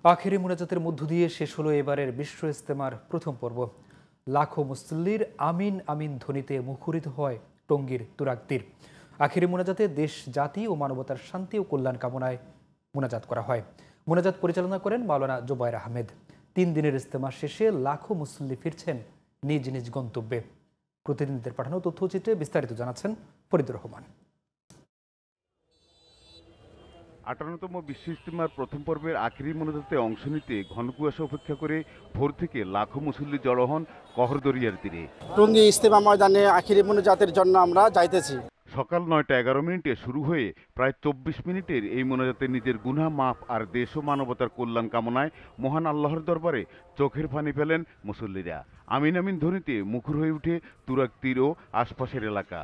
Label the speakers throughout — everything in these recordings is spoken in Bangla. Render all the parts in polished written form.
Speaker 1: আখেরি মোনাজাতের মধ্য দিয়ে শেষ হলো এবারের বিশ্ব ইজতেমার প্রথম পর্ব। লাখো মুসল্লির আমিন আমিন ধ্বনিতে মুখরিত হয় টঙ্গীর তুরাগতীর। আখেরি মোনাজাতে দেশ, জাতি ও মানবতার শান্তি ও কল্যাণ কামনায় মোনাজাত করা হয়। মোনাজাত পরিচালনা করেন মাওলানা জুবায়ের আহমেদ। 3 দিনের ইজতেমা শেষে লাখো মুসল্লি ফিরছেন নিজ নিজ গন্তব্যে। প্রতিনিধিদের পাঠানো তথ্যচিত্রে বিস্তারিত জানাচ্ছেন ফরিদুর রহমান।
Speaker 2: ৫৮তম বিশ্ব ইজতেমার প্রথম পর্বের আখেরি মোনাজাতে অংশ নিতে ঘন কুয়াশা উপেক্ষা করে ভোর থেকে লাখো মুসল্লি জড়ো হন কহরদরিয়ার তীরে।
Speaker 3: টঙ্গী ইজতেমা ময়দানে আখেরি মোনাজাতের জন্য আমরা যাইতেছি।
Speaker 2: সকাল ৯টা ১১ মিনিটে শুরু হয়ে প্রায় ২৪ মিনিটের এই মোনাজাতে নিজের গুনাহ মাফ আর দেশ ও মানবতার কল্যাণ কামনায় মহান আল্লাহর দরবারে চোখের পানি ফেলেন মুসল্লিরা। আমিন আমিন ধ্বনিতে মুখর হয়ে ওঠে তুরাগতীর ও আশপাশের এলাকা।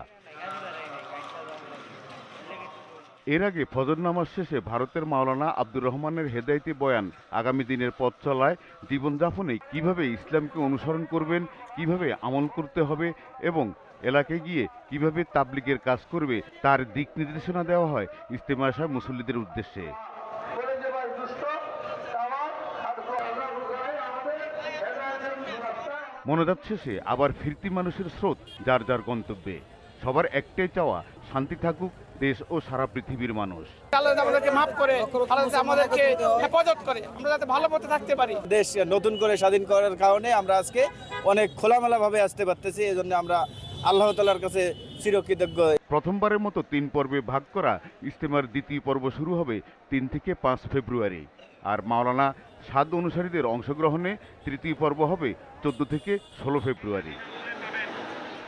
Speaker 2: এর আগে ফজর নামাজ শেষে ভারতের মাওলানা আব্দুর রহমানের হেদায়েতি বয়ান আগামী দিনের পথ চলায়, জীবনযাপনে কিভাবে ইসলামকে অনুসরণ করবেন, কিভাবে আমল করতে হবে এবং এলাকায় গিয়ে কিভাবে তাবলীগের কাজ করবে তার দিক নির্দেশনা দেওয়া হয় ইজতেমায় আসা মুসল্লিদের উদ্দেশ্যে। মোনাজাত শেষে আবার ফিরতি মানুষের স্রোত যার যার গন্তব্যে। সবার একটাই চাওয়া, শান্তি থাকুক দেশ ও সারা পৃথিবীর মানুষ।
Speaker 4: আমাদেরকে মাফ করে, আমাদেরকে হেফাজত করে, আমরা যাতে ভালো পথে থাকতে পারি।
Speaker 3: দেশ নতুন করে স্বাধীন করার কারণে আমরা আজকে অনেক খোলামেলা ভাবে আসতে পারতেছি। এই জন্য আমরা আল্লাহ তাআলার কাছে চিরকৃতজ্ঞ।
Speaker 2: প্রথমবারের মতো 3 পর্বে ভাগ করা ইজতেমার দ্বিতীয় পর্ব শুরু হবে 3 থেকে 5 ফেব্রুয়ারি। আর মাওলানা সাদ অনুসারীদের অংশগ্রহণে তৃতীয় পর্ব হবে 14 থেকে 16 ফেব্রুয়ারি।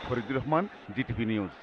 Speaker 2: Faridur Rahman, GTV news.